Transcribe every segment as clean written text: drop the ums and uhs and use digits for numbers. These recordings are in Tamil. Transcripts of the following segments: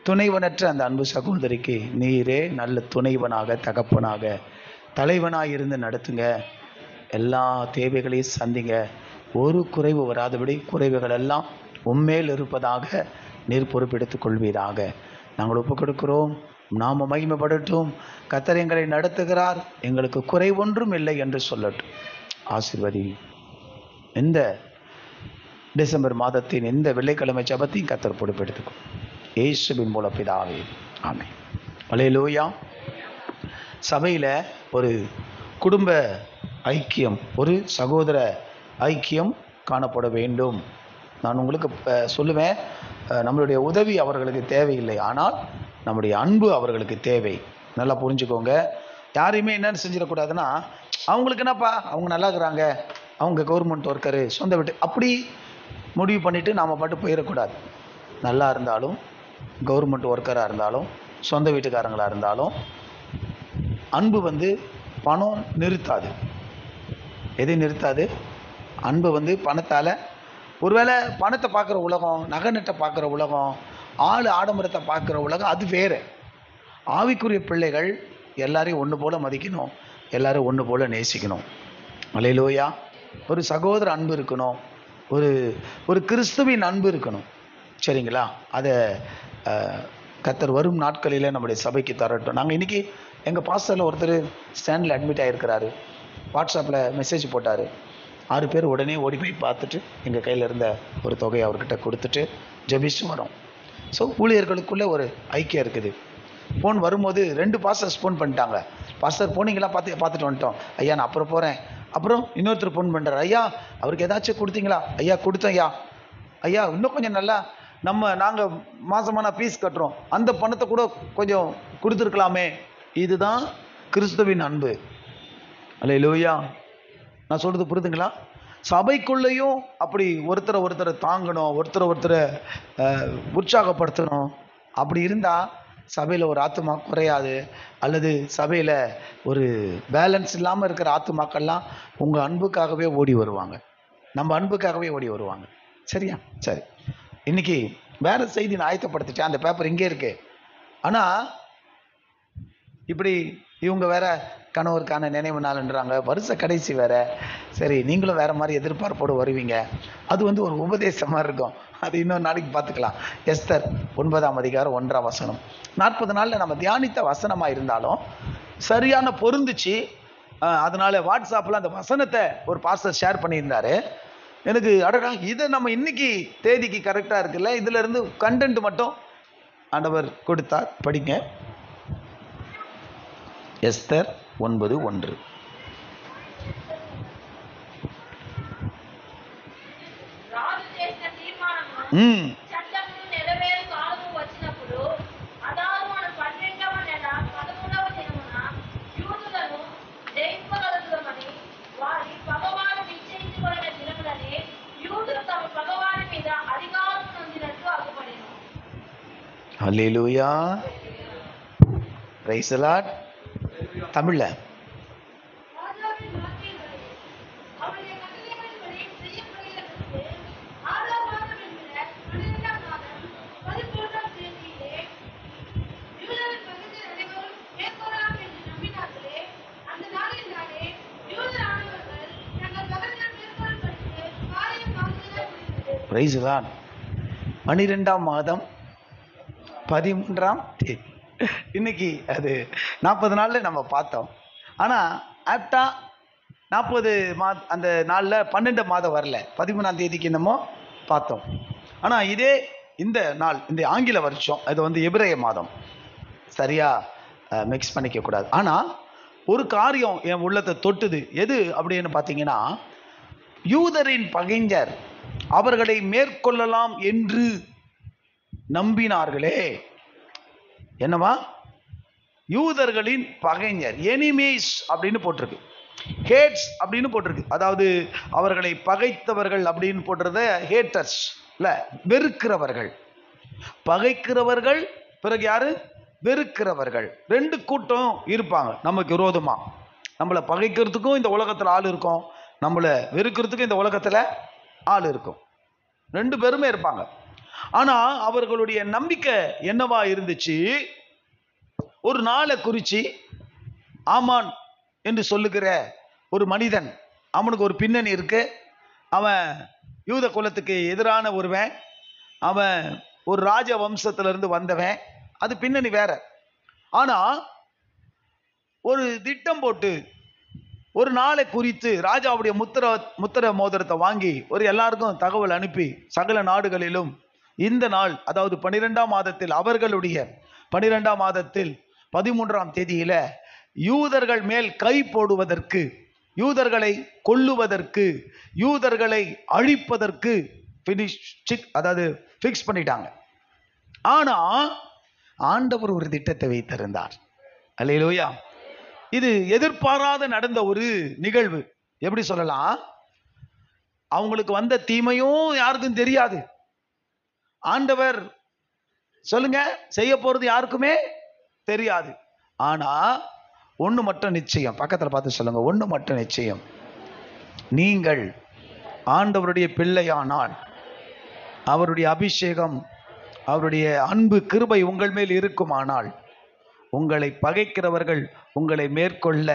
துணைவனற்ற அந்த அன்பு சகோதரிக்கு நீரே நல்ல துணைவனாக, தகப்பனாக, தலைவனாக இருந்து நடத்துங்க. எல்லா தேவைகளையும் சந்திங்க. ஒரு குறைவு வராதபடி குறைவுகள் எல்லாம் உம்மேல் இருப்பதாக நீர் பொறுப்பெடுத்துக் கொள்வீராக. நாங்கள் ஒப்புக் கொடுக்கிறோம். நாம மகிமைப்படட்டும். கர்த்தர் எங்களை நடத்துகிறார், எங்களுக்கு குறைவொன்றும் இல்லை என்று சொல்லட்டும். ஆசீர்வதி. இந்த டிசம்பர் மாதத்தின் இந்த வெள்ளிக்கிழமை ஜெபத்தையும் கர்த்தர் பொறுப்பெடுத்துக்கும். இயேசுவின் மூலம் பிதாவே, ஆமென். அல்லேலூயா. சபையில் ஒரு குடும்ப ஐக்கியம், ஒரு சகோதர ஐக்கியம் காணப்பட வேண்டும். நான் உங்களுக்கு சொல்லுவேன், நம்மளுடைய உதவி அவர்களுக்கு தேவையில்லை, ஆனால் நம்முடைய அன்பு அவர்களுக்கு தேவை. நல்லா புரிஞ்சுக்கோங்க. யாரையுமே என்னென்னு செஞ்சிடக்கூடாதுன்னா, அவங்களுக்கு என்னப்பா, அவங்க நல்லா இருக்கிறாங்க, அவங்க கவர்மெண்ட் ஒர்க்கரு, சொந்த வீட்டு, அப்படி முடிவு பண்ணிவிட்டு நாம் பாட்டு போயிடக்கூடாது. நல்லா இருந்தாலும், கவர்மெண்ட் ஒர்க்கராக இருந்தாலும், சொந்த வீட்டுக்காரங்களாக இருந்தாலும், அன்பு பணம் நிறுத்தாது. எதை நிறுத்தாது? அன்பு பணத்தால், ஒருவேளை பணத்தை பார்க்குற உலகம், நகை நட்டை பார்க்குற உலகம், ஆள் ஆடம்பரத்தை பார்க்குற உலகம், அது வேறு. ஆவிக்குரிய பிள்ளைகள் எல்லாரையும் ஒன்று போல் மதிக்கணும், எல்லாரும் ஒன்று போல் நேசிக்கணும். அல்லேலூயா. ஒரு சகோதர அன்பு இருக்கணும், ஒரு கிறிஸ்துவின் அன்பு இருக்கணும். சரிங்களா? அதை கர்த்தர் வரும் நாட்களில் நம்முடைய சபைக்கு தரட்டும். நாங்கள் இன்றைக்கி எங்கள் பாஸ்டரில் ஒருத்தர் ஸ்டாண்டில் அட்மிட் ஆகிருக்கிறாரு. வாட்ஸ்அப்பில் மெசேஜ் போட்டார். 6 பேர் உடனே ஓடி போய் பார்த்துட்டு எங்கள் கையில் இருந்த ஒரு தொகையை அவர்கிட்ட கொடுத்துட்டு ஜெபிச்சு வரோம். ஸோ ஊழியர்களுக்குள்ளே ஒரு ஐக்கியம் இருக்குது. ஃபோன் வரும்போது 2 பாஸ்டர்ஸ் ஃபோன் பண்ணிட்டாங்க. பாஸ்டர் போனீங்களா? பார்த்துட்டு வந்துட்டோம் ஐயா, நான் அப்புறம் போகிறேன். அப்புறம் இன்னொருத்தர் ஃபோன் பண்ணுறாரு, ஐயா அவருக்கு ஏதாச்சும் கொடுத்தீங்களா? ஐயா கொடுத்தேன் ஐயா. ஐயா இன்னும் கொஞ்சம் நல்லா, நாங்கள் மாதமான ஃபீஸ் கட்டுறோம், அந்த பணத்தை கூட கொஞ்சம் கொடுத்துருக்கலாமே. இதுதான் கிறிஸ்துவின் அன்பு. அல்லேலூயா. நான் சொல்கிறது புரியுதுங்களா? சபைக்குள்ளேயும் அப்படி ஒருத்தரை தாங்கணும், ஒருத்தரை உற்சாகப்படுத்தணும். அப்படி இருந்தால் சபையில் ஒரு ஆத்துமா குறையாது. அல்லது சபையில் ஒரு பேலன்ஸ் இல்லாமல் இருக்கிற ஆத்துமாக்கள்லாம் உங்கள் அன்புக்காகவே ஓடி வருவாங்க, நம்ம அன்புக்காகவே ஓடி வருவாங்க. சரியா? சரி, இன்னைக்கு வேறு செய்தி நான் ஆயத்தப்படுத்திட்டேன். அந்த பேப்பர் இங்கே இருக்கு. ஆனால் இப்படி இவங்க வேற கணவருக்கான நினைவு நாள்ன்றாங்க, வருஷ கடைசி வேற. சரி, நீங்களும் வேற மாதிரி எதிர்பார்ப்போடு வருவீங்க. அது ஒரு உபதேசமாக இருக்கும். அது இன்னொரு நாளைக்கு பார்த்துக்கலாம். எஸ்தர் 9ஆம் அதிகாரம் 1ஆம் வசனம். 40 நாளில் நம்ம தியானித்த வசனமாக இருந்தாலும் சரியான பொருந்துச்சு. அதனால வாட்ஸ்அப்பில் அந்த வசனத்தை ஒரு பாஸ்டர் ஷேர் பண்ணியிருந்தாரு. எனக்கு அடடா, இதை நம்ம இன்னைக்கு தேதிக்கு கரெக்டாக இருக்குல்ல, இதுல இருந்து கண்டென்ட் மட்டும் ஆண்டவர் கொடுத்தார். படிங்க. Esther 9:1. Hallelujah. Price the Lord. தமிழ்ல பிரைஸ் தி லார்ட். 12ஆம் மாதம் 13ஆம் தேதி. இன்னைக்கு அது 40 நாளில் நம்ம பார்த்தோம். ஆனால் ஆப்டா 40 அந்த நாளில் 12 மாதம் வரல, 13ஆம் தேதிக்கு என்னமோ பார்த்தோம். ஆனால் இதே இந்த நாள், இந்த ஆங்கில வருஷம், அது எபிரேய மாதம். சரியா மிக்ஸ் பண்ணிக்க கூடாது. ஆனால் ஒரு காரியம் என் உள்ளத்தை தொட்டுது. எது அப்படின்னு பார்த்தீங்கன்னா, யூதரின் பகைஞர் அவர்களை மேற்கொள்ளலாம் என்று நம்பினார்களே. என்னவா? யூதர்களின் பகைஞர், எனிமீஸ் அப்படின்னு போட்டிருக்கு, ஹேட்ஸ் அப்படின்னு போட்டிருக்கு. அதாவது அவர்களை பகைத்தவர்கள் அப்படின்னு போட்டிருந்த ஹேட்டர்ஸ் இல்ல, வெறுக்கிறவர்கள். பகைக்கிறவர்கள், பிறகு யாரு? வெறுக்கிறவர்கள். 2 கூட்டம் இருப்பாங்க நமக்கு விரோதமா. நம்மளை பகைக்கிறதுக்கும் இந்த உலகத்துல ஆள் இருக்கும், நம்மளை வெறுக்கிறதுக்கும் இந்த உலகத்துல ஆள் இருக்கும். 2 பேருமே இருப்பாங்க. ஆனா அவர்களுடைய நம்பிக்கை என்னவா இருந்துச்சு? ஒரு நாளை குறிச்சு ஆமான் என்று சொல்லுகிற ஒரு மனிதன், அவனுக்கு ஒரு பின்னணி இருக்கு. அவன் யூத குலத்துக்கு எதிரான ஒருவன், அவன் ஒரு ராஜ வம்சத்திலிருந்து வந்தவன், அது பின்னணி வேற. ஆனா ஒரு திட்டம் போட்டு ஒரு நாளை குறித்து ராஜாவுடைய முத்திர மோதிரத்தை வாங்கி ஒரு எல்லாருக்கும் தகவல் அனுப்பி சகல நாடுகளிலும் இந்த நாள், அதாவது 12ஆம் மாதத்தில், அவர்களுடைய 12ஆம் மாதத்தில் 13ஆம் தேதியில யூதர்கள் மேல் கை போடுவதற்கு, யூதர்களை கொல்லுவதற்கு, யூதர்களை அழிப்பதற்கு அதாவது பிக்ஸ் பண்ணிட்டாங்க. ஆனா ஆண்டவர் ஒரு திட்டத்தை வைத்திருந்தார். அல்லேலூயா. இது எதிர்பாராத நடந்த ஒரு நிகழ்வு. எப்படி சொல்லலாம்? அவங்களுக்கு வந்த தீமையும் யாருக்கும் தெரியாது. ஆண்டவர் சொல்லுங்க செய்ய போறது யாருக்குமே தெரியாது. ஆனா ஒண்ணு மட்டும் நிச்சயம், பக்கத்துல பார்த்து சொல்லுங்க, ஒண்ணு மட்டும் நிச்சயம், நீங்கள் ஆண்டவருடைய பிள்ளையானால், அவருடைய அபிஷேகம், அவருடைய அன்பு கிருபை உங்கள் மேல் இருக்குமானால், உங்களை பகைக்கிறவர்கள் உங்களை மேற்கொள்ள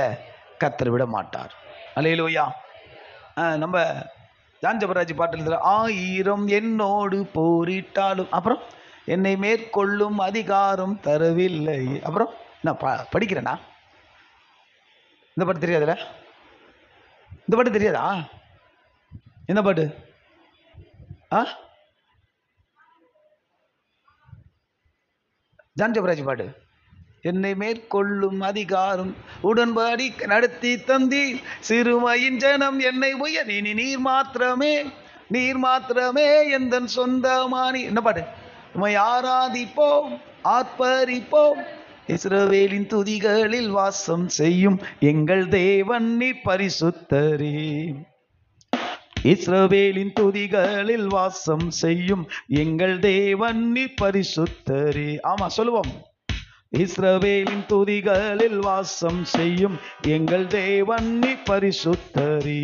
கர்த்தர் விட மாட்டார். அல்லேலூயா. நம்ம ஜான் ஜெபராஜ் பாட்டில் 1000 என்னோடு போரிட்டாலும், அப்புறம் என்னை மேற்கொள்ளும் அதிகாரம் தரவில்லை. அப்புறம் நான் படிக்கிறேனா? இந்த பாட்டு தெரியாதுல? இந்த பாட்டு தெரியாதா? என்ன பாட்டு? ஜான் ஜெபராஜ் பாட்டு. என்னை மேற்கொள்ளும் அதிகாரம் உடன்படி நடத்தி தந்தி சிறுமையின் ஜனம் என்னை உயர் இனி நீர் மாத்திரமே, நீர் மாத்திரமே எந்த சொந்தமானி. என்ன பாட்டு? உம்மை ஆராதிப்போம், ஆர்ப்பரிப்போம், இஸ்ரவேலின் துதிகளில் வாசம் செய்யும் எங்கள் தேவன் நீர் பரிசுத்தரே. இஸ்ரவேலின் துதிகளில் வாசம் செய்யும் எங்கள் தேவன் நீர் பரிசுத்தரே. ஆமா சொல்லுவோம். இஸ்ரவேலின் துதிகளில் வாசம் செய்யும் எங்கள் தேவன் நீர் பரிசுத்தரே.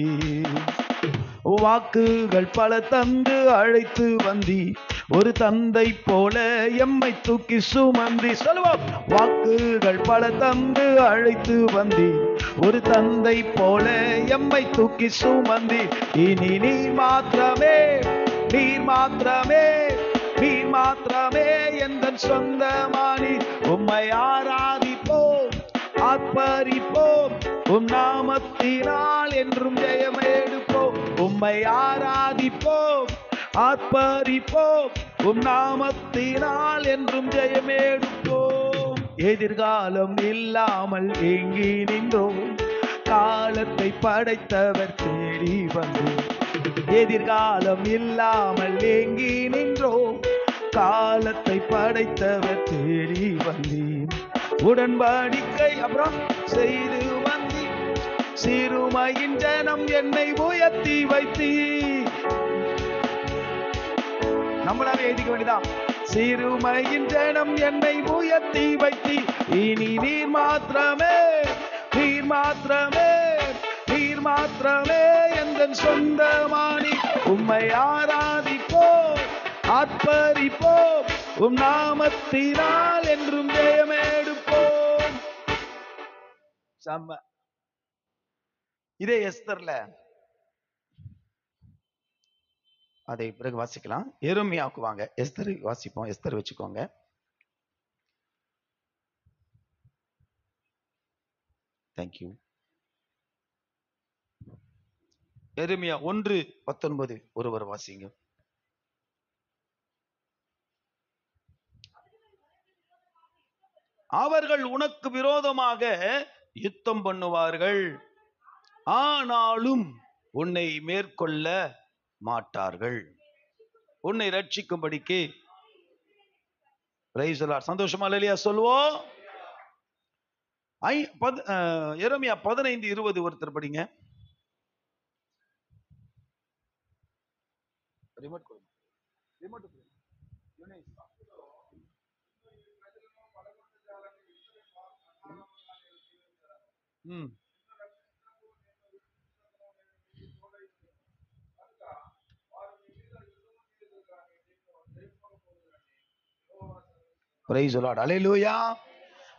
வாக்குகள் பல தந்து அழைத்து வந்தி, ஒரு தந்தை போல எம்மை தூக்கி சுமந்தி. சொல்லுவோம். வாக்குகள் பல தந்து அழைத்து வந்தி, ஒரு தந்தை போல எம்மை தூக்கி சுமந்தி. இனி நீர் மாத்திரமே, நீர் மாத்திரமே, நீர் மாத்திரமே எந்த சொந்தமானி. உம்மை ஆராதிப்போம், ஆர்ப்பரிப்போம், உம் நாமத்தினால் என்றும் ஜெயம் எடுப்போம். உம்மை ஆராதிப்போம், ஆர்ப்பரிப்போம், உம் நாமத்தினால் என்றும் ஜெயம் எடுப்போம். எதிர்காலம் இல்லாமல் ஏங்கி நின்றோம், காலத்தை படைத்தவர் தேடி வந்தோம். எதிர்காலம் இல்லாமல் ஏங்கி நின்றோம், காலத்தை படைத்தவர் தேடி வந்தீர். உடன்படிக்கை அப்புறம் செய்து வந்தி, சிறுமையின் ஜனம் என்னை உயர்த்தி வைத்தி. நம்மளாவே எழுதிக்க வேண்டியதான். சிறுமையின் ஜனம் என்னை உயர்த்தி வைத்தி. இனி நீர் மாத்திரமே, நீர் மாத்திரமே, நீர் மாத்திரமே எந்த சொந்தமானி. உம்மை ஆராதிப்போம், ஆர்ப்பரிப்போம், உம் நாமத்தினால் என்றும் ஜெயம் எடுப்போம். செம்ம. இதே எஸ்தர்ல அதை பிறகு வாசிக்கலாம். எரேமியாவுக்கு வாங்க, எஸ்தர் வாசிப்போம். எஸ்தர் வச்சுக்கோங்க. தேங்க்யூ. எரேமியா 1:19 ஒருவர் வாசிங்க. அவர்கள் உனக்கு விரோதமாக யுத்தம் பண்ணுவார்கள், ஆனாலும் உன்னை மேற்கொள்ள மாட்டார்கள். உன்னை ரட்சிக்கும்படிக்கு. சந்தோஷமா இல்லையா சொல்லுவோம். எரேமியா 15:20 ஒருத்தர் படிங்க. ரிமோட் கொடுங்க. ரிமோட் கொடுங்க. Praise the Lord. அல்லேலூயா.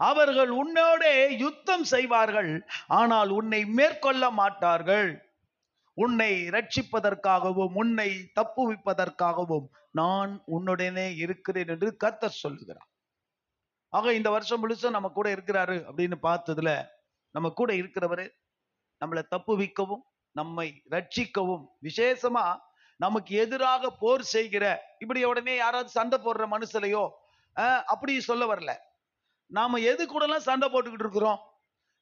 அவர்கள் உன்னோடே யுத்தம் செய்வார்கள், ஆனால் உன்னை மேற்கொள்ள மாட்டார்கள். உன்னை ரட்சிப்பதற்காகவும் உன்னை தப்புவிப்பதற்காகவும் நான் உன்னுடனே இருக்கிறேன் என்று கர்த்தர் சொல்லுகிறார். ஆக இந்த வருஷம் முழுசும் நம்ம கூட இருக்கிறாரு அப்படின்னு பார்த்ததுல, நம்ம கூட இருக்கிறவரு நம்மளை தப்புவிக்கவும் நம்மை ரட்சிக்கவும், விசேஷமா நமக்கு எதிராக போர் செய்கிற, இப்படி உடனே யாராவது சண்டை போடுற மனுஷலையோ அப்படி சொல்ல வரல. நாம எது கூட எல்லாம் சண்டை போட்டுக்கிட்டு இருக்கிறோம்?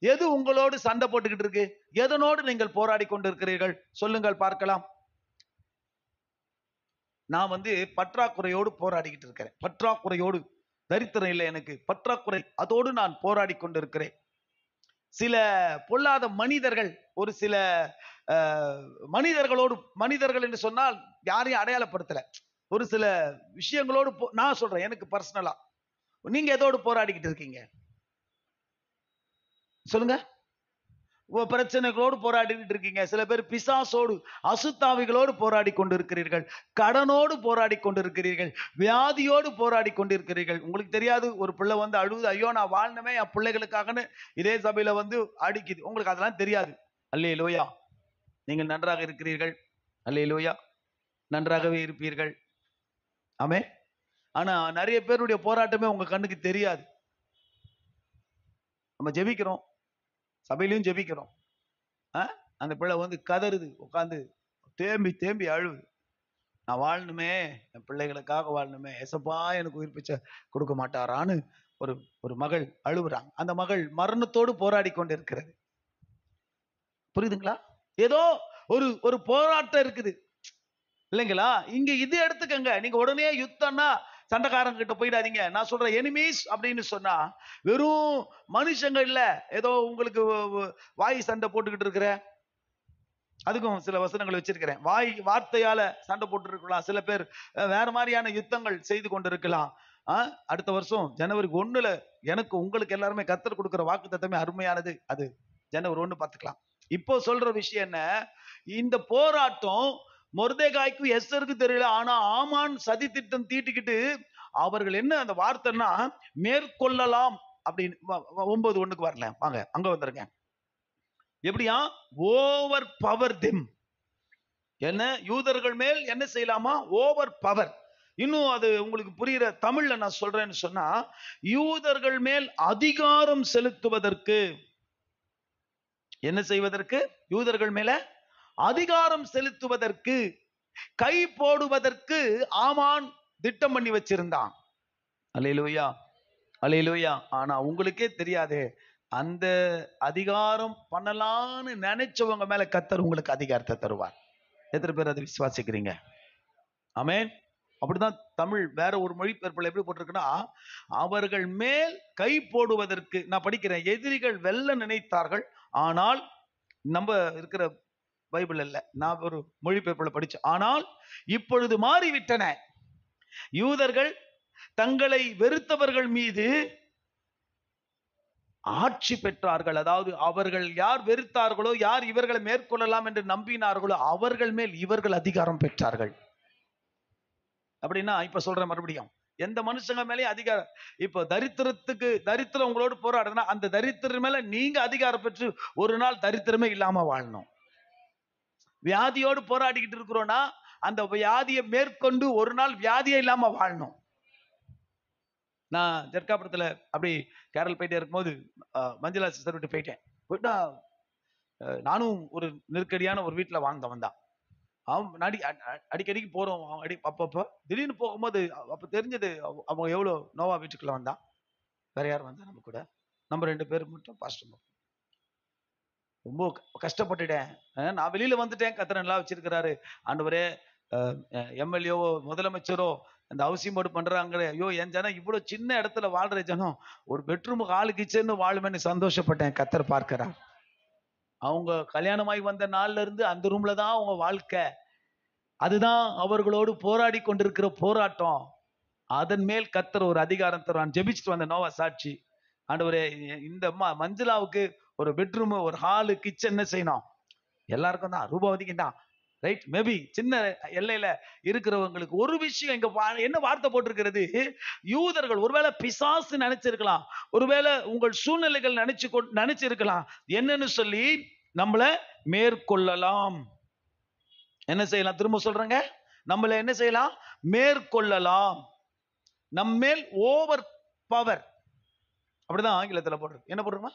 எது உங்களோடு சண்டை போட்டுக்கிட்டு இருக்கு? எதனோடு நீங்கள் போராடி கொண்டிருக்கிறீர்கள் சொல்லுங்கள் பார்க்கலாம். நான் பற்றாக்குறையோடு போராடிக்கிட்டு இருக்கிறேன். பற்றாக்குறையோடு, தரித்திரம் இல்லை எனக்கு, பற்றாக்குறை, அதோடு நான் போராடி கொண்டிருக்கிறேன். சில பொல்லாத மனிதர்கள், ஒரு சில மனிதர்களோடு, மனிதர்கள் என்று சொன்னால் யாரையும் அடையாளப்படுத்தல, ஒரு சில விஷயங்களோடு நான் சொல்றேன் எனக்கு பர்சனலா. நீங்க எதோடு போராடிக்கிட்டு இருக்கீங்க சொல்லுங்க? பிரச்சனைகளோடு போராடிட்டு இருக்கீங்க. சில பேர் பிசாசோடு, அசுத்தாவிகளோடு போராடி கொண்டிருக்கிறீர்கள், கடனோடு போராடி கொண்டிருக்கிறீர்கள், வியாதியோடு போராடி கொண்டிருக்கிறீர்கள். உங்களுக்கு தெரியாது, ஒரு பிள்ளை அழுது, ஐயோ நான் வாழ்ந்தமே என் பிள்ளைகளுக்காகன்னு இதே சபையில அடிக்குது. உங்களுக்கு அதெல்லாம் தெரியாது. அல்லேலூயா. நீங்கள் நன்றாக இருக்கிறீர்கள். அல்லேலூயா. நன்றாகவே இருப்பீர்கள். ஆமென். ஆனா நிறைய பேருடைய போராட்டமே உங்க கண்ணுக்கு தெரியாது. நம்ம ஜெபிக்கிறோம், சபையிலையும் ஜெபிக்கிறோம். அந்த பிள்ளை கதறுது, உட்காந்து தேம்பி தேம்பி அழுவுது. நான் வாழணுமே, என் பிள்ளைகளுக்காக வாழணுமே, ஏசப்பா எனக்கு உயிர் பிச்சை கொடுக்க மாட்டாரான்னு ஒரு மகள் அழுகுறாங்க. அந்த மகள் மரணத்தோடு போராடி கொண்டிருக்கிறது. புரியுதுங்களா? ஏதோ ஒரு போராட்டம் இருக்குது இல்லைங்களா? இங்க இது எடுத்துக்கங்க. நீங்க உடனே யுத்தம்னா சண்டைக்காரங்க கிட்ட போயிடாதீங்க. நான் சொல்றேன், எனிமீஸ் அப்படின்னு சொன்னா வெறும் மனுஷங்க இல்ல, ஏதோ உங்களுக்கு வாய் சண்டை போட்டுக்கிட்டு இருக்கிற, அதுக்கும் சில வசனங்கள் வச்சிருக்கிறேன். வார்த்தையால சண்டை போட்டு இருக்கலாம். சில பேர் வேற மாதிரியான யுத்தங்கள் செய்து கொண்டிருக்கலாம். அடுத்த வருஷம் ஜனவரி 1 எனக்கு உங்களுக்கு எல்லாருமே கர்த்தர் கொடுக்கிற வாக்குத்தத்தமே அருமையானது. அது ஜனவரி 1 பார்த்துக்கலாம். இப்போ சொல்ற விஷயம் என்ன? இந்த போராட்டம் மொர்தெகாய்க்கு எஸ்தருக்கு தெரியல. ஆனா ஆமான் சதி திட்டம் தீட்டிக்கிட்டு அவர்கள் என்ன அந்த வார்த்தைன்னா மேற்கொள்ளலாம் அப்படின்னு 9:1 வரல. வாங்க அங்க வந்துருங்க. எப்படியா? Over power them. என்ன? யூதர்கள் மேல் என்ன செய்யலாமா? Over power. இன்னும் அது உங்களுக்கு புரியுற தமிழ்ல நான் சொல்றேன்னு சொன்னா, யூதர்கள் மேல் அதிகாரம் செலுத்துவதற்கு, என்ன செய்வதற்கு? யூதர்கள் மேல அதிகாரம் செலுத்துவதற்கு, கை போடுவதற்கு ஆமான் திட்டம் பண்ணி வச்சிருந்தான். அல்லேலூயா, அல்லேலூயா. ஆனா உங்களுக்கே தெரியாதே, அந்த அதிகாரம் பண்ணலான்னு நினைச்சவங்க மேல கர்த்தர் உங்களுக்கு அதிகாரத்தை தருவார். எத்தனை பேர் அதை விசுவாசிக்கிறீங்க? ஆமென். அப்படிதான் தமிழ் வேற ஒரு மொழிபெயர்ப்புல எப்படி போட்டிருக்குன்னா, அவர்கள் மேல் கை போடுவதற்கு. நான் படிக்கிறேன், எதிரிகள் வெல்ல நினைத்தார்கள், ஆனால் நம்ம இருக்கிற பைபிள் இல்ல, நான் ஒரு மொழிபெயர்ப்புல படிச்சேன். ஆனால் இப்பொழுது மாறிவிட்டன, யூதர்கள் தங்களை வெறுத்தவர்கள் மீது ஆட்சி பெற்றார்கள். அதாவது அவர்கள் யார் வெறுத்தார்களோ, யார் இவர்களை மேற்கொள்ளலாம் என்று நம்பினார்களோ அவர்கள் மேல் இவர்கள் அதிகாரம் பெற்றார்கள். அப்படின்னா இப்ப சொல்ற மறுபடியும், எந்த மனுஷங்க மேலேயும் அதிகாரம். இப்ப தரித்திரம் உங்களோடு போராடுனா, அந்த தரித்திரம் மேல நீங்க அதிகாரம் பெற்று ஒரு நாள் தரித்திரமே இல்லாம வாழணும். வியாதியோடு போராடிக்கிட்டு இருக்கிறோம்னா, அந்த வியாதியை மேற்கொண்டு ஒரு நாள் வியாதியே இல்லாம வாழணும். நான் ஜெர்காபுரத்துல அப்படி கேரள் போயிட்டே இருக்கும்போது மஞ்சளா சிஸ்டர் விட்டு போயிட்டா, நானும் ஒரு நெருக்கடியான ஒரு வீட்டுல வாழ்ந்தவன் தான். அவன் அடிக்கடிக்கு போறோம், அப்பப்போ திடீர்னு போகும்போது அப்ப தெரிஞ்சது அவங்க எவ்வளவு நோவா வீட்டுக்குள்ள வந்தான். வேற யாரும் வந்தா நம்ம கூட, நம்ம 2 பேர் மட்டும் பாஸ்டர். ரொம்ப கஷ்டப்பட்டுட்டேன். நான் வெளியில வந்துட்டேன், கர்த்தர் நல்லா வச்சிருக்கிறாரு. ஆண்டவரே, எம்எல்ஏவோ முதலமைச்சரோ இந்த ஹவுசிங் போர்டு பண்றாங்க, ஐயோ என் ஜனம் இவ்வளவு சின்ன இடத்துல வாழ்ற ஜனம் ஒரு பெட்ரூமுக்கு ஆளு கிச்சன்னு வாழுமேன்னு சந்தோஷப்பட்டேன். கர்த்தர் பார்க்கிறார். அவங்க கல்யாணமாய் வந்த நாள்ல இருந்து அந்த ரூம்ல தான் அவங்க வாழ்க்கை. அதுதான் அவர்களோடு போராடி கொண்டிருக்கிற போராட்டம். அதன் மேல் கர்த்தர் ஒரு அதிகாரம் தருவான். ஜெபிச்சுட்டு வந்த நோவா சாட்சி, ஆண்டவரே இந்த மஞ்சளாவுக்கு ஒரு பெட்ரூம், ஒரு ஹாலு, கிச்சன் என்ன செய்யணும்? எல்லாருக்கும் தான், ரூபாவதிக்கு தான். ரைட், மேபி சின்ன எல்லையில இருக்கிறவங்களுக்கு ஒரு விஷயம் இங்க என்ன வார்த்தை போட்டிருக்கிறது, யூதர்கள் ஒருவேளை பிசாசு நினைச்சிருக்கலாம், ஒருவேளை உங்கள் சூழ்நிலைகள் நினைச்சிருக்கலாம், என்னன்னு சொல்லி நம்மள மேற்கொள்ளலாம். என்ன செய்யலாம்? திரும்ப சொல்றேங்க, நம்மள என்ன செய்யலாம்? மேற்கொள்ளலாம். நம்மேல் ஓவர் பவர், அப்படிதான் ஆங்கிலத்தில் போடுறது. என்ன போடுறோமா?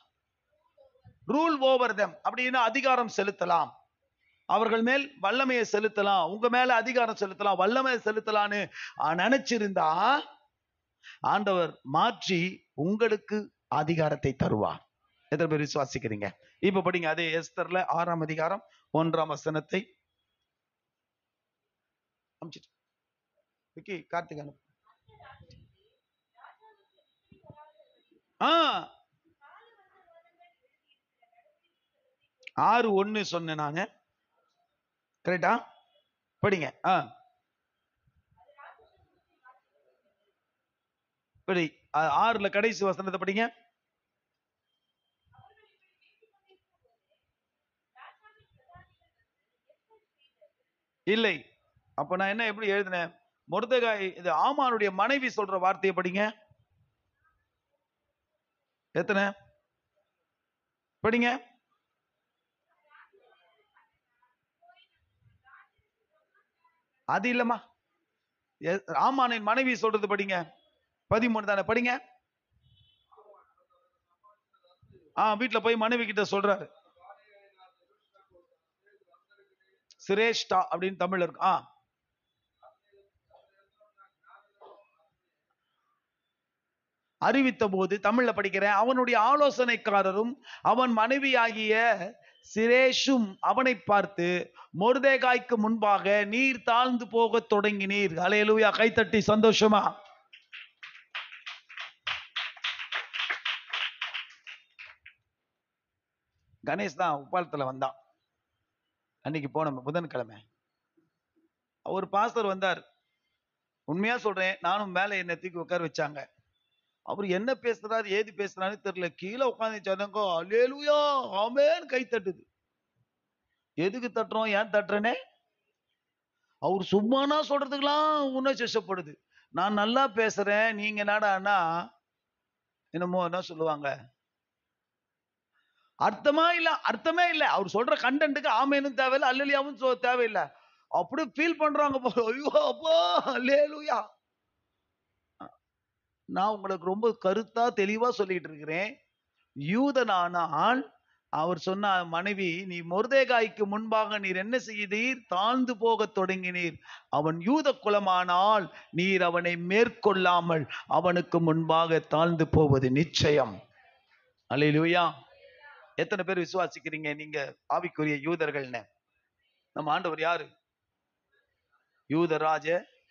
ரூல் ஓவர் தெம், அப்படின்னா அதிகாரம் செலுத்தலாம், அவர்கள் மேல் வல்லமையை செலுத்தலாம், உங்க மேல அதிகாரம் செலுத்தலாம், வல்லமையை செலுத்தலான்னு நினைச்சிருந்தா ஆண்டவர் மாற்றி உங்களுக்கு அதிகாரத்தை தருவார். எத்தனை பேர் விசுவாசிக்கிறீங்க? இப்ப படிங்க, அதே எஸ்தர்ல 6ஆம் அதிகாரம் 1ஆம் வசனத்தை. கார்த்திகன் 6:1 சொன்னேன் நானு, கரெக்டா? படிங்க. படி 6ல கடைசி வசனத்தை படிங்க. இல்லை, அப்ப நான் என்ன எப்படி எழுதினேன்? மொர்தெகாய், இது ஆமானுடைய மனைவி சொல்ற வார்த்தையை படிங்க. எத்தனை படிங்க? அது இல்லம்மா, ஆமானின் மனைவி சொல்றது படிங்க. 13 தானே? படிங்க. வீட்டுல போய் மனைவி கிட்ட சொல்றாரு, சிரேஷ்டா அப்படின்னு தமிழ் இருக்கு. அறிவித்த போது, தமிழ்ல படிக்கிறேன், அவனுடைய ஆலோசனைக்காரரும் அவன் மனைவியாகிய சிரேஷும் அவனை பார்த்து, மொர்தெகாய்க்கு முன்பாக நீர் தாழ்ந்து போக தொடங்கினீர். அல்லேலூயா, கைத்தட்டி சந்தோஷமா. கணேஷ் தான் உப்பாலத்துல வந்தான் அன்னைக்கு, போன புதன்கிழமை. ஒரு பாஸ்டர் வந்தார். உண்மையா சொல்றேன், நானும் மேல என்ன தூக்கி உட்கார வச்சாங்க. அவர் என்ன பேசுறாரு, ஏது பேசுறாரு தெரியல. கீழே உட்காந்து சொன்னாங்க, அல்லேலூயா ஆமென், கை தட்டுது. எதுக்கு தட்டுறோம், ஏன் தட்டுறேனே? அவர் சும்மானா சொல்றதுக்கெல்லாம் உணர்ச்சிப்படுது. நான் நல்லா பேசுறேன், நீங்க என்னடான்னா என்னமோ என்ன சொல்லுவாங்க, அர்த்தமே இல்ல. அவர் சொல்ற கண்டென்ட்டுக்கு ஆமேனும் தேவையில்லை, அல்லேலூயாவும் தேவையில்லை. அப்படி ஃபீல் பண்றாங்க. ஐயோ அப்பா, அல்லேலூயா. நான் உங்களுக்கு ரொம்ப கருத்தா தெளிவா சொல்லிட்டு இருக்கிறேன். யூதனானால் அவர் சொன்ன மனைவி, நீ மொர்தெகாய்க்கு முன்பாக நீர் என்ன செய்தீர்? தாழ்ந்து போக தொடங்கினீர். அவன் யூத குலமானால் நீர் அவனை மேற்கொள்ளாமல் அவனுக்கு முன்பாக தாழ்ந்து போவது நிச்சயம். அல்லேலூயா. எத்தனை பேர் விசுவாசிக்கிறீங்க நீங்க ஆவிக்குரிய யூதர்கள்னு? நம்ம ஆண்டவர் யாரு? யூதராஜ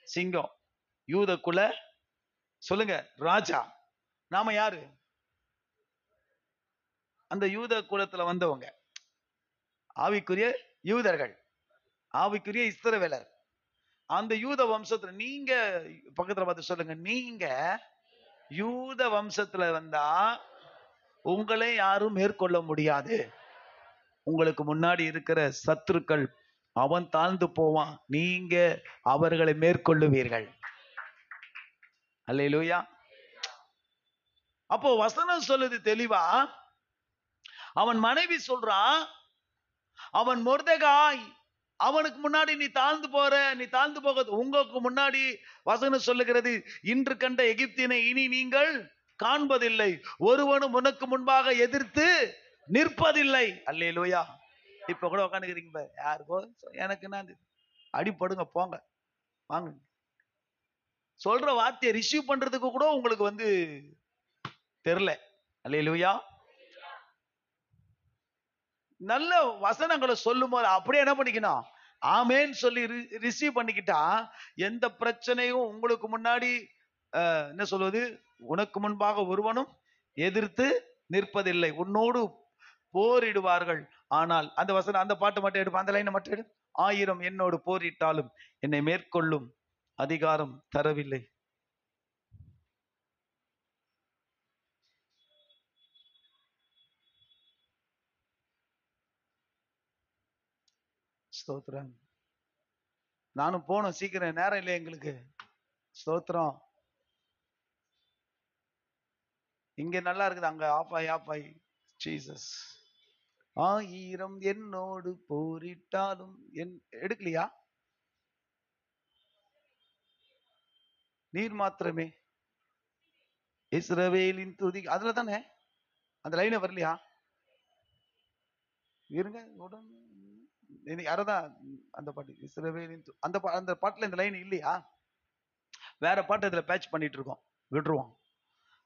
சிங்கம், யூத குல சொல்லுங்க ராஜா. நாம யாரு? அந்த யூத குலத்துல வந்தவங்க, ஆவிக்குரிய யூதர்கள், ஆவிக்குரிய இஸ்ரவேலர். அந்த யூத வம்சத்துல நீங்க பக்கத்துல பார்த்து சொல்லுங்க, நீங்க யூத வம்சத்துல வந்தா உங்களை யாரும் மேற்கொள்ள முடியாது. உங்களுக்கு முன்னாடி இருக்கிற சத்துருக்கள் அவன் தாழ்ந்து போவான், நீங்க அவர்களை மேற்கொள்ளுவீர்கள். அல்லேலூயா. அப்போ வசனம் சொல்லுது தெளிவா. அவன் மனைவி சொல்றான், அவன் மொர்தெகாய், அவனுக்கு முன்னாடி நீ தாழ்ந்து போக, உங்களுக்கு முன்னாடி வசனம் சொல்லுகிறது, இன்று கண்ட எகிப்தினை இனி நீங்கள் காண்பதில்லை, ஒருவனும் உனக்கு முன்பாக எதிர்த்து நிற்பதில்லை. அல்லேலூயா. இப்ப கூட உட்காந்துக்கிறீங்க, யாருக்கோ எனக்கு என்ன அடிப்படுங்க, போங்க வாங்க. சொல்ற வார்த்தையை ரிசீவ் பண்றதுக்கு கூட உங்களுக்கு தெரியல. அல்லேலூயா. நல்ல வசனங்களை சொல்லும் போது அப்படியே என்ன பண்ணிக்கணும்? ஆமேன் சொல்லி ரிசீவ் பண்ணிக்கிட்டா எந்த பிரச்சனையும் உங்களுக்கு முன்னாடி என்ன சொல்வது, உனக்கு முன்பாக ஒருவனும் எதிர்த்து நிற்பதில்லை, உன்னோடு போரிடுவார்கள். ஆனால் அந்த வசனம், அந்த பாட்டு மட்டும் எடுப்ப, அந்த லைனை மட்டும் எடு. 1000 என்னோடு போரிட்டாலும் என்னை மேற்கொள்ளும் அதிகாரம் தரவில்லை. ஸ்தோத்திரம். நானும் போனோம், சீக்கிரம் நேரம் இல்லை எங்களுக்கு. ஸ்தோத்திரம். இங்க நல்லா இருக்குது, அங்க ஆஃப் ஆகி ஜீசஸ். 1000 என்னோடு போரிட்டாலும் எடுக்கலையா? நீர் மாத்திரமே இஸ்ரவேலின் துதி, அதுல தானே அந்த லைன் வரலையா? இருங்க, யாரதான் அந்த பாட்டு இஸ்ரவேலின் அந்த பாட்டுல இந்த லைன் இல்லையா? வேற பாட்டு இதுல பேட்ச் பண்ணிட்டு இருக்கோம், விட்டுருவோம்.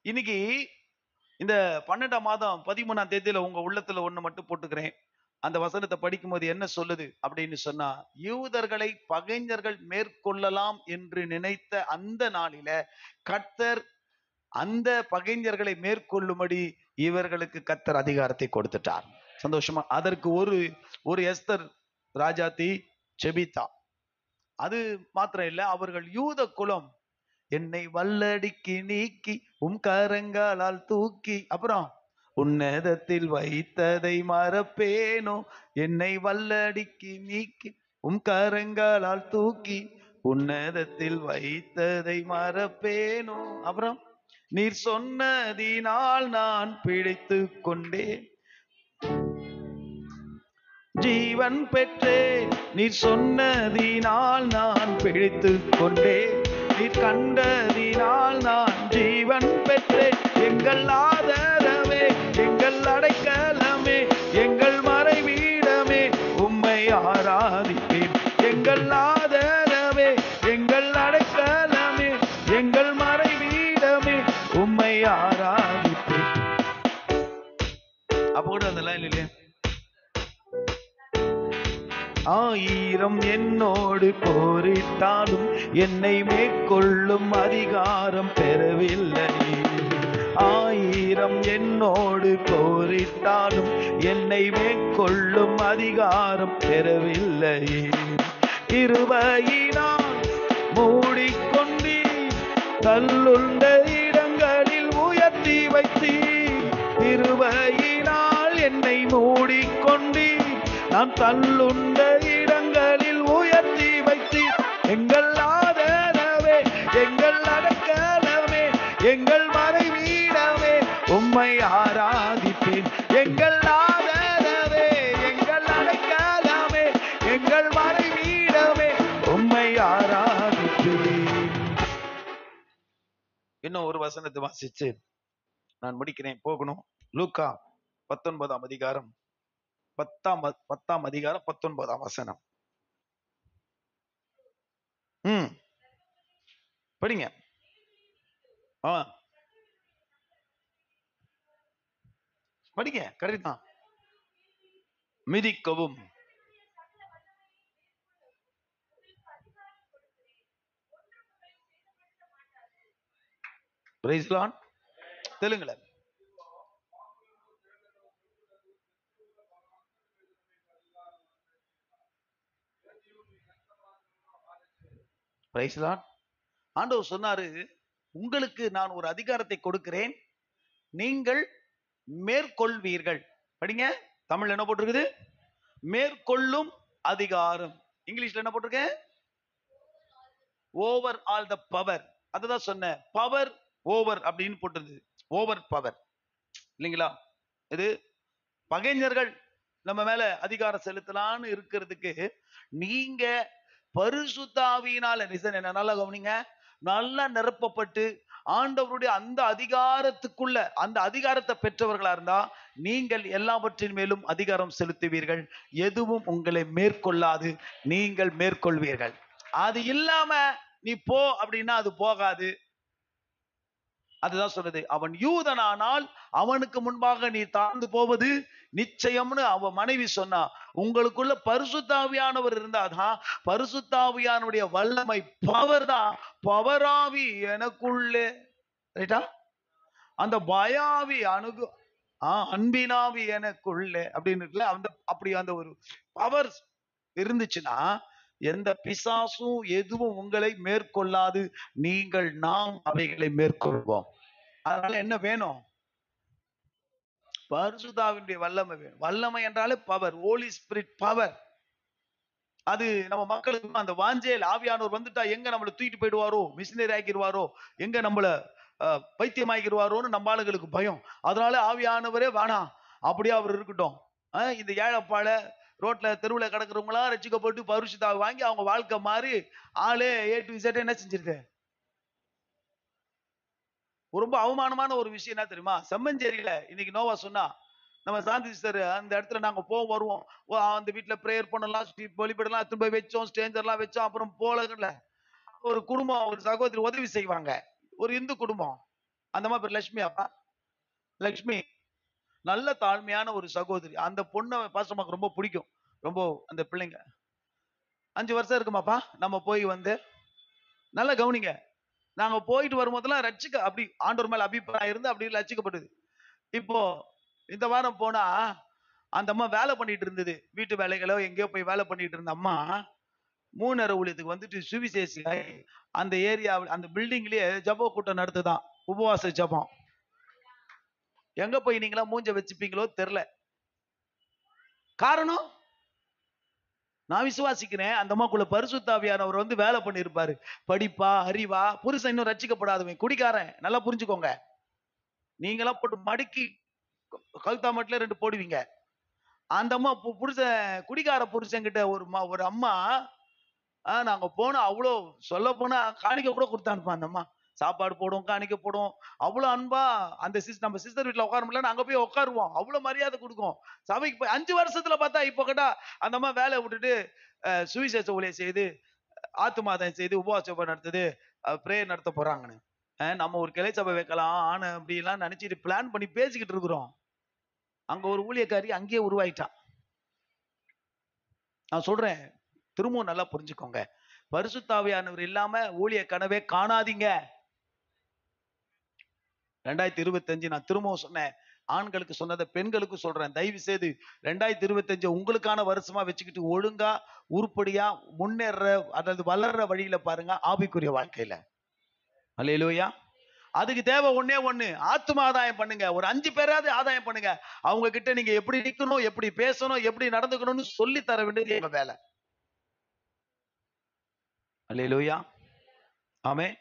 இன்னைக்கு இந்த 12ஆம் மாதம் 13ஆம் தேதியில உங்க உள்ளத்துல ஒண்ணு மட்டும் போட்டுக்கிறேன். அந்த வசனத்தை படிக்கும்போது என்ன சொல்லுது அப்படின்னு சொன்னா, யூதர்களை பகைஞர்கள் மேற்கொள்ளலாம் என்று நினைத்த அந்த நாளில கர்த்தர் அந்த பகைஞர்களை மேற்கொள்ளும்படி இவர்களுக்கு கர்த்தர் அதிகாரத்தை கொடுத்துட்டார். சந்தோஷமா? அதற்கு ஒரு எஸ்தர் ராஜாத்தி செபித்தா. அது மாத்திரம் இல்ல, அவர்கள் யூத குலம் என்னை வல்லடிக்கு நீக்கி கரங்களால் தூக்கி, அப்புறம் உன்னதத்தில் வைத்ததை மறப்பேனோ, என்னை வல்லடிக்கு நீக்கி கரங்களால் தூக்கி உன்னதத்தில் வைத்ததை மறப்பேனோ, அப்புறம் நீர் சொன்னதினால் நான் பிழைத்து கொண்டேன், ஜீவன் பெற்றேன், நீர் சொன்னதினால் நான் பிழைத்து கொண்டேன், நீர் கண்டதினால் நான் ஜீவன் பெற்றேன், எங்கள் ஆதரவே, எங்கள் அடைக்கலமே, எங்கள் மறைவீடமே, உம்மை ஆராதிப்பேன், எங்கள் ஆதரவே, எங்கள் அடைக்கலமே, எங்கள் மறைவீடமே, உம்மை ஆராதிப்பேன். அப்போ அந்த லைன் இல்லையா? 1000 என்னோடு போரிட்டாலும் என்னை மேற்கொள்ளும் அதிகாரம் பெறவில்லை, 1000 என்னோடு போரிட்டாலும் என்னை மேற்கொள்ளும் அதிகாரம் பெறவில்லை, கிருபையினால் மூடிக்கொண்டீர், தள்ளுண்ட இடங்களில் உயர்த்தி வைத்தீர், கிருபையினால் என்னை மூடிக்கொண்டீர், நான் தள்ளுண்ட இடங்களில் உயர்த்தி வைத்தீர், எங்கள் ஆதரவே, எங்கள் அடைக்கலமே, எங்கள் மறைவீடமே, உம்மை ஆராதிப்பேன், எங்கள் ஆதரவே, எங்கள் அடைக்கலமே, எங்கள் மறைவீடமே, உம்மை ஆராதிப்பேன். இன்னும் ஒரு வசனத்தை வாசிச்சு நான் முடிக்கிறேன், போகணும். லூக்கா 19ஆம் அதிகாரம் 10ஆம் அதிகாரம் 19ஆம் வசனம். படிங்க. படிங்க, கரெக்ட் தான். மிதிக்கவும் தெலுங்குல ஆண்டவர் சொன்னாரு, உங்களுக்கு நான் ஒரு அதிகாரத்தை கொடுக்கிறேன், நீங்கள் மேற்கொள்வீர்கள். படிங்க, தமிழ்ல என்ன போட்டிருக்குது? மேற்கொள்ளும் அதிகாரம். இங்கிலீஷ்ல என்ன போட்டிருக்க? Over all the power. அதுதான் சொன்ன, பவர் ஓவர் அப்படின்னு போட்டது, ஓவர் பவர் இல்லைங்களா? இது பகைஞர்கள் நம்ம மேல அதிகாரம் செலுத்தலான்னு இருக்கிறதுக்கு நீங்க பரிசுத்த ஆவியினால, என்ன நல்லா கவனிங்க, நல்லா நிரப்பப்பட்டு ஆண்டவருடைய அந்த அதிகாரத்துக்குள்ள, அந்த அதிகாரத்தை பெற்றவர்களா இருந்தா நீங்கள் எல்லாவற்றின் மேலும் அதிகாரம் செலுத்துவீர்கள், எதுவும் உங்களை மேற்கொள்ளாது, நீங்கள் மேற்கொள்வீர்கள். அது இல்லாம நீ போ அப்படின்னா அது போகாது. அதுதான் சொல்றது, அவன் யூதனானால் அவனுக்கு முன்பாக நீ தாழ்ந்து போவது நிச்சயம்னு அவன் மனைவி சொன்னா. உங்களுக்குள்ள பரிசுத்தாவியானவர் இருந்தாதான், பரிசுத்தாவியானுடைய வல்லமை, பவர் தான், பவராவி எனக்குள்ளே, ரைட்டா? அந்த பயாவி அன்பினாவி எனக்குள்ளே அப்படின்னு இருக்குல்ல, அந்த அப்படி அந்த ஒரு பவர் இருந்துச்சுன்னா எந்த பிசாசும் எதுவும் உங்களை மேற்கொள்ளாது, நீங்கள் நாம் அவைகளை மேற்கொள்வோம். அதனால என்ன வேணும்? பரிசுத்தாவினுடைய வல்லமை வேணும். வல்லமை என்றாலே பவர், ஹோலி ஸ்பிரிட் பவர். அது நம்ம மக்களுக்கு அந்த வாஞ்சேல் ஆவியானவர் வந்துட்டா எங்க நம்மளை தூக்கிட்டு போயிடுவாரோ, மிஷினரி ஆக்கிடுவாரோ, எங்க நம்மள பைத்தியம் ஆக்கிடுவாரோன்னு நம்ம ஆளுங்களுக்கு பயம். அதனால ஆவியானவரே வேணாம், அப்படியே அவர் இருக்கட்டும். இந்த ஏழைப்பாழ ரோட்ல தெருவுல கிடக்குறவங்களா ரசிக்கப்பட்டு பரிசுத்தாவை வாங்கி அவங்க வாழ்க்கை மாறி ஆளே A to Z என்ன செஞ்சிருது. ரொம்ப அவமானமான ஒரு விஷயம் என்ன தெரியுமா? செம்மஞ்சேரியில இன்னைக்கு நோவா சொன்னா, நம்ம சாந்தி சிஸ்டர் அந்த இடத்துல நாங்க வருவோம். அந்த வீட்டுல பிரேயர் பண்ணலாம், வழிபடலாம், திரும்ப வச்சோம், ஸ்டேஞ்சர்லாம் வச்சோம். அப்புறம் போலல ஒரு குடும்பம், ஒரு சகோதரி உதவி செய்வாங்க. ஒரு இந்து குடும்பம். அந்த மாதிரி பேர் லட்சுமி. அப்பா லட்சுமி நல்ல தாழ்மையான ஒரு சகோதரி. அந்த பொண்ணை பாஸ்டர்மாக்கு ரொம்ப பிடிக்கும். ரொம்ப அந்த பிள்ளைங்க 5 வருஷம் இருக்குமாப்பா நம்ம போய் வந்து நல்லா கவனிங்க. நாங்க போயிட்டு வரும்போதெல்லாம் ரட்சிக்க அப்படி ஆண்டவர் மேல அபிப்பிராயம் இருந்து அப்படி ரட்சிக்கப்பட்டது. இப்போ இந்த வாரம் போனா அந்த அம்மா வேலை பண்ணிட்டு இருந்தது. வீட்டு வேலைகளோ எங்கேயோ போய் வேலை பண்ணிட்டு இருந்த அம்மா 3 ஊழியத்துக்கு வந்துட்டு சுவிசேஷி அந்த ஏரியாவில் அந்த பில்டிங்லயே ஜப கூட்டம் நடத்துதான். உபவாச ஜபம். எங்க போய் நீங்களா மூஞ்ச வச்சுப்பீங்களோ தெரியல. காரணம் நான் விசுவாசிக்கிறேன் அந்த அம்மாக்குள்ள பரிசுத்தாவியானவர் வந்து வேலை பண்ணிருப்பாரு. படிப்பா, அறிவா, புருஷன் இன்னும் ரட்சிக்கப்படாதவன், குடிக்காரன். நல்லா புரிஞ்சுக்கோங்க. நீங்களாம் போட்டு மடக்கி கழுத்தாமட்டில 2 போடுவீங்க. அந்த அம்மா புருஷன் குடிகார புருஷன் கிட்ட ஒரு அம்மா நாங்க போனோம். அவ்வளோ சொல்ல போனா காணிக்க கூட கொடுத்து அனுப்பா. அந்த அம்மா சாப்பாடு போடும், காணிக்க போடும். அவ்வளவு அன்பா அந்த நம்ம சிஸ்டர் வீட்டுல உட்கார முடியல, அங்க போய் உட்காருவோம். அவ்வளவு மரியாதை கொடுக்கும். சபைக்கு போய் 5 வருஷத்துல பார்த்தா இப்ப கேட்டா அந்த அம்மா வேலையை விட்டுட்டு சுவிசேஷ ஊழியம் செய்து, ஆத்துமாதம் செய்து, உபவாசம் நடத்துது, பிரேயர் நடத்த போறாங்கன்னு. நம்ம ஒரு கிளை சபை வைக்கலாம் ஆனா அப்படி எல்லாம் நினைச்சிட்டு பிளான் பண்ணி பேசிக்கிட்டு இருக்கிறோம். அங்க ஒரு ஊழியக்காரி அங்கேயே உருவாயிட்டான். நான் சொல்றேன், திரும்பவும் நல்லா புரிஞ்சுக்கோங்க. பரிசுத்தாவியானவர் இல்லாம ஊழிய கனவே காணாதீங்க. 2025 நான் திரும்பவும் சொன்னேன். ஆண்களுக்கு சொன்னதை பெண்களுக்கு சொல்றேன். தயவு செய்து 2025 உங்களுக்கான வருஷமா வச்சுக்கிட்டு ஒழுங்கா உருப்படியா முன்னேற அதாவது வளர்ற வழியில பாருங்க ஆவிக்குரிய வாழ்க்கையில. அல்லேலூயா. அதுக்கு தேவை ஒண்ணே ஒண்ணு, ஆத்தும ஆதாயம் பண்ணுங்க. ஒரு 5 பேராவது ஆதாயம் பண்ணுங்க. அவங்க கிட்ட நீங்க எப்படி நிக்கணும், எப்படி பேசணும், எப்படி நடந்துக்கணும்னு சொல்லி தர வேண்டியது எங்க வேலை. அல்லேலூயா. ஆமென்.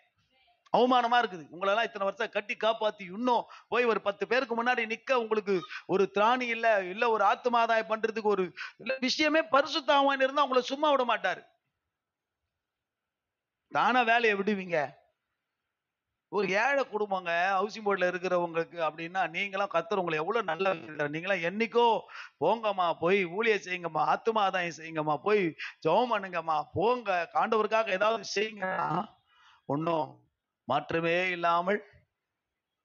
அவமானமா இருக்குது. உங்களெல்லாம் இத்தனை வருஷம் கட்டி காப்பாத்தி இன்னும் போய் ஒரு 10 பேருக்கு முன்னாடி நிக்க உங்களுக்கு ஒரு திராணி இல்ல ஒரு ஆத்துமாதாயம் பண்றதுக்கு ஒரு விஷயமே பரிசுத்தவான் இருந்தா உங்களை சும்மா விட மாட்டாரு. தானா வேலையை விடுவீங்க. ஒரு ஏழை குடும்பங்க ஹவுசிங் போர்டுல இருக்கிறவங்களுக்கு அப்படின்னா நீங்களாம் கர்த்தர் உங்களை எவ்வளவு நல்ல நீங்களாம் என்னைக்கோ போங்கம்மா, போய் ஊழியம் செய்யுங்கம்மா, ஆத்துமாதாயம் செய்யுங்கம்மா, போய் ஜெபம் பண்ணுங்கம்மா, போங்க ஆண்டவருக்காக ஏதாவது செய்யுங்க. ஒன்னும் மாற்றமே இல்லாமல்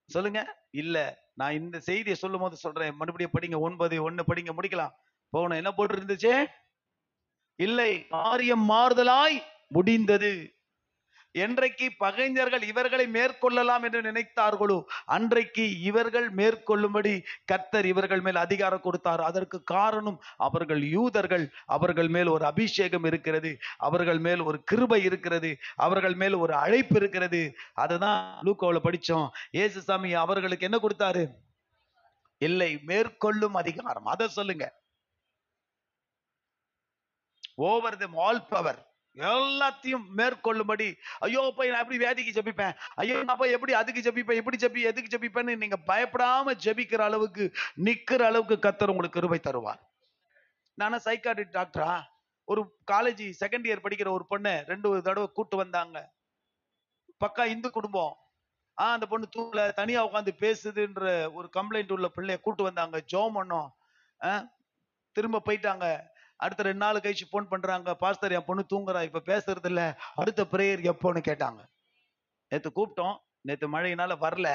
சொல்லுங்க. இல்ல நான் இந்த செய்தியை சொல்லும் போது சொல்றேன், மறுபடியும் படிங்க. 9:1 படிங்க, முடிக்கலாம். போகணும். என்ன போட்டு இருந்துச்சு? இல்லை, காரியம் மாறுதலாய் முடிந்தது. என்றைக்கு பகைஞர்கள் இவர்களை மேற்கொள்ளலாம் என்று நினைத்தார்களோ அன்றைக்கு இவர்கள் மேற்கொள்ளும்படி கர்த்தர் இவர்கள் மேல் அதிகாரம் கொடுத்தார். அதற்கு காரணம் அவர்கள் யூதர்கள். அவர்கள் மேல் ஒரு அபிஷேகம் இருக்கிறது, அவர்கள் மேல் ஒரு கிருபை இருக்கிறது, அவர்கள் மேல் ஒரு அழைப்பு இருக்கிறது. அதுதான் லூக்காவுல படிச்சோம். இயேசுசாமி அவர்களுக்கு என்ன கொடுத்தாரு? இல்லை, மேற்கொள்ளும் அதிகாரம். அதை சொல்லுங்க. ஓவர் தி ஆல் பவர், எல்லாத்தையும் மேற்கொள்ளும்படி. ஐயோ போய் நான் எப்படி வியாதிக்கு ஜபிப்பேன், ஐயோ நான் போய் எப்படி அதுக்கு ஜபிப்பேன், இப்படி ஜபி எதுக்கு ஜபிப்பேன்னு நீங்க பயப்படாம ஜபிக்கிற அளவுக்கு நிக்கிற அளவுக்கு கர்த்தர் உங்களுக்கு கிருபை தருவார். நானா சைக்காட்ரி டாக்டரா? ஒரு காலேஜ் செகண்ட் இயர் படிக்கிற ஒரு பொண்ணு 2 தடவை கூட்டு வந்தாங்க. பக்கா இந்து குடும்பம். அந்த பொண்ணு தூங்கல, தனியா உட்காந்து பேசுதுன்ற ஒரு கம்ப்ளைண்ட் உள்ள பிள்ளைய கூட்டு வந்தாங்க. ஜோம் பண்ணோம். திரும்ப போயிட்டாங்க. அடுத்த 2 நாள் கழிச்சு போன் பண்றாங்க, பாஸ்டர் என் பொண்ணு தூங்குறா, இப்ப பேசுறது இல்ல, அடுத்த பிரேயர் எப்போன்னு கேட்டாங்க. நேத்து கூப்பிட்டோம், நேத்து மழையினால வரல.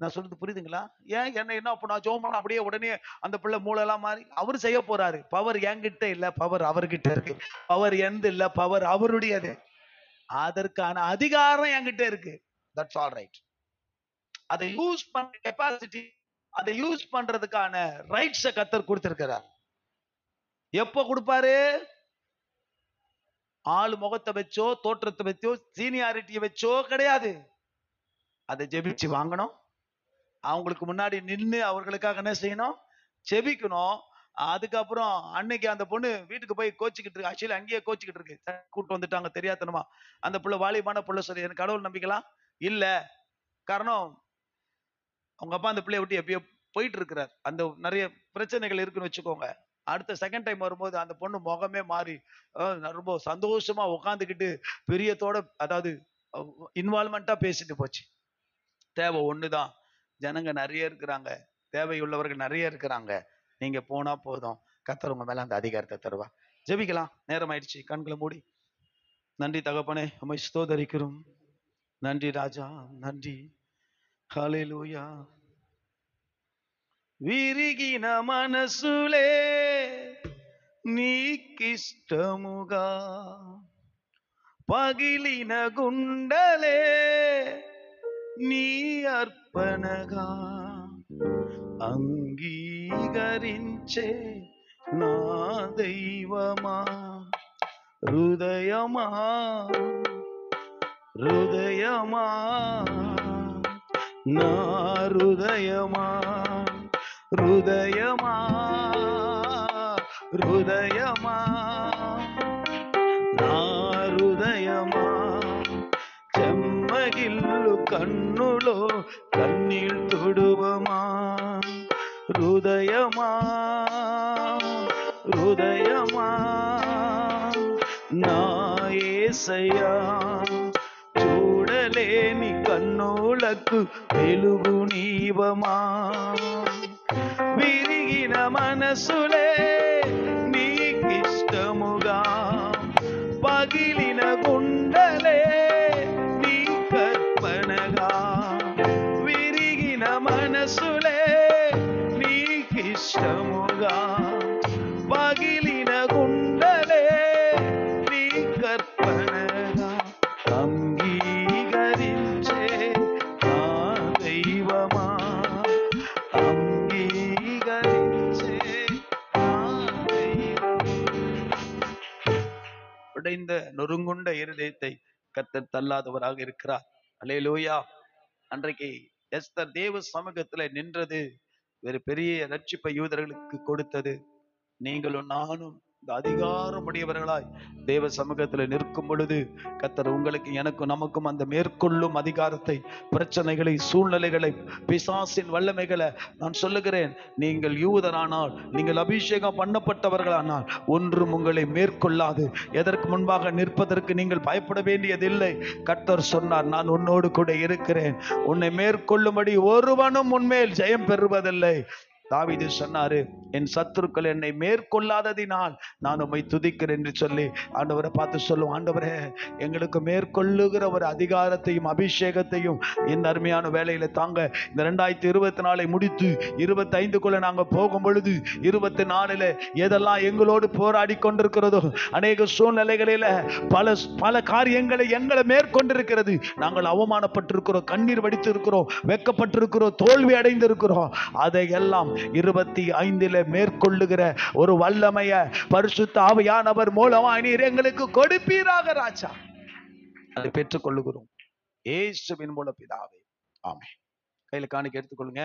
நான் சொல்றது புரியுதுங்களா? ஏன் என்ன அப்ப நான் ஜோம் பண்ண அப்படியே உடனே அந்த பிள்ளை மூளை எல்லாம் மாறி அவரு செய்ய போறாரு. பவர் என்கிட்ட இல்ல, பவர் அவர்கிட்ட இருக்கு. பவர் எந்த இல்ல, பவர் அவருடையது. அதற்கான அதிகாரம் என்கிட்ட இருக்கு. That's all right. அதை யூஸ் பண்ற கெப்பாசிட்டி, அதை யூஸ் பண்றதுக்கான ரைட்ஸ கர்த்தர் கொடுத்திருக்கிறார். எப்ப கொடுப்பாரு? ஆளு முகத்தை வச்சோ, தோற்றத்தை வச்சோ, சீனியாரிட்டியை வச்சோ கிடையாது. அதை ஜெபிச்சு வாங்கணும். அவங்களுக்கு முன்னாடி நின்று அவர்களுக்காக என்ன செய்யணும்? ஜெபிக்கணும். அதுக்கப்புறம் அன்னைக்கு அந்த பொண்ணு வீட்டுக்கு போய் கோச்சிக்கிட்டு இருக்கு. ஆக்சுவலி அங்கேயே கோச்சிக்கிட்டு இருக்கு. கூட்டு வந்துட்டாங்க தெரியாதனமா. அந்த புள்ள வாலிபான புள்ள சொல்லி, எனக்கு கடவுள் நம்பிக்கலாம் இல்ல. காரணம் அவங்க அப்பா அந்த பிள்ளைய விட்டு எப்பயோ போயிட்டு இருக்கிறார். அந்த நிறைய பிரச்சனைகள் இருக்குன்னு வச்சுக்கோங்க. அடுத்த செகண்ட் டைம் வரும்போது அந்த பொண்ணு முகமே மாறி ரொம்ப சந்தோஷமா உட்காந்துக்கிட்டு பிரியத்தோட, அதாவது இன்வால்மெண்டா பேசிட்டு போச்சு. தேவை ஒண்ணுதான். ஜனங்க நிறைய இருக்கிறாங்க, தேவையுள்ளவர்கள் நிறைய இருக்கிறாங்க. நீங்க போனா போதும், கர்த்தர் உங்க மேல அந்த அதிகாரத்தை தருவா. ஜெபிக்கலாம், நேரம் ஆயிடுச்சு. கண்களை மூடி. நன்றி தகப்பனே, உம்மை ஸ்தோத்தரிக்கிறோம். நன்றி ராஜா, நன்றி. ஹல்லேலூயா. విరిగిన మనసులే నీకిష్టముగా, పగిలిన గుండెలే నీ అర్పణగా అంగీకరించే నా దైవమా. హృదయమా హృదయమా నా హృదయమా, హృదయమా హృదయమా నా హృదయమా, చెమ్మగిల్లు కన్నులో కన్నీళ్ళు తుడువమా. హృదయమా హృదయమా నా యేసయ్యా, చూడలేని కన్నులకు వెలుగు నీవమా. విరిగిన మనసులే నీకిష్టముగా, పగిలిన గుండెలే నీ కర్పణగా. విరిగిన మనసులే నీకిష్టముగా, పగిలిన గుండెలే నీ కర్పణగా అంగీకరించే నా దైవమా, అంగీకరించే నా దైవమా. உடைந்த நொறுங்குண்ட இருதயத்தை கர்த்தர் தள்ளாதவராக இருக்கிறார். அல்லேலூயா. அன்றைக்கு எஸ்தர் தேவ சமூகத்துல நின்றது ஒரு பெரிய ரட்சிப்பை யூதர்களுக்கு கொடுத்தது. நீங்களும் நானும் இந்த அதிகாரமுடையவர்களாய் தேவ சமூகத்தில் நிற்கும் பொழுது கர்த்தர் உங்களுக்கு எனக்கும் நமக்கும் அந்த மேற்கொள்ளும் அதிகாரத்தை, பிரச்சனைகளை, சூழ்நிலைகளை, பிசாசின் வல்லமைகளை நான் சொல்லுகிறேன். நீங்கள் யூதரானால், நீங்கள் அபிஷேகம் பண்ணப்பட்டவர்களானால் ஒன்றும் உங்களை மேற்கொள்ளாது. எதற்கு முன்பாக நிற்பதற்கு நீங்கள் பயப்பட வேண்டியதில்லை. கர்த்தர் சொன்னார், நான் உன்னோடு கூட இருக்கிறேன், உன்னை மேற்கொள்ளும்படி ஒருவனும் உன்மேல் ஜெயம் பெறுவதில்லை. தாவீது சொன்னாரு, என் சத்துருக்கள் என்னை மேற்கொள்ளாததினால் நான் உம்மை துதிக்கிறேன் என்று சொல்லி ஆண்டவரை பார்த்து சொல்லுவோம். ஆண்டவரே, எங்களுக்கு மேற்கொள்ளுகிற ஒரு அதிகாரத்தையும் அபிஷேகத்தையும் இந்த அருமையான வேலையில தாங்க. இந்த 2024 முடித்து 25க்குள்ள நாங்க போகும் பொழுது 24ல எதெல்லாம் எங்களோடு போராடி கொண்டிருக்கிறதோ, அநேக சூழ்நிலைகளில பல காரியங்களை எங்களை மேற்கொண்டிருக்கிறது. நாங்கள் அவமானப்பட்டிருக்கிறோம், கண்ணீர் வடித்து இருக்கிறோம், வெக்கப்பட்டிருக்கிறோம், தோல்வி அடைந்திருக்கிறோம். அதையெல்லாம் 25ல மேற்கொள்ளுகிற ஒரு வல்லமைய பரிசுத்த ஆவியானவர் மூலமா நீர் எங்களுக்கு கொடுப்பீராக ராஜா. அதை பெற்றுக் கொள்ளுகிறோம் இயேசுவின் மூலம் பிதாவே, ஆமென். கையில காணிக்கை எடுத்துக்கொள்ளுங்க.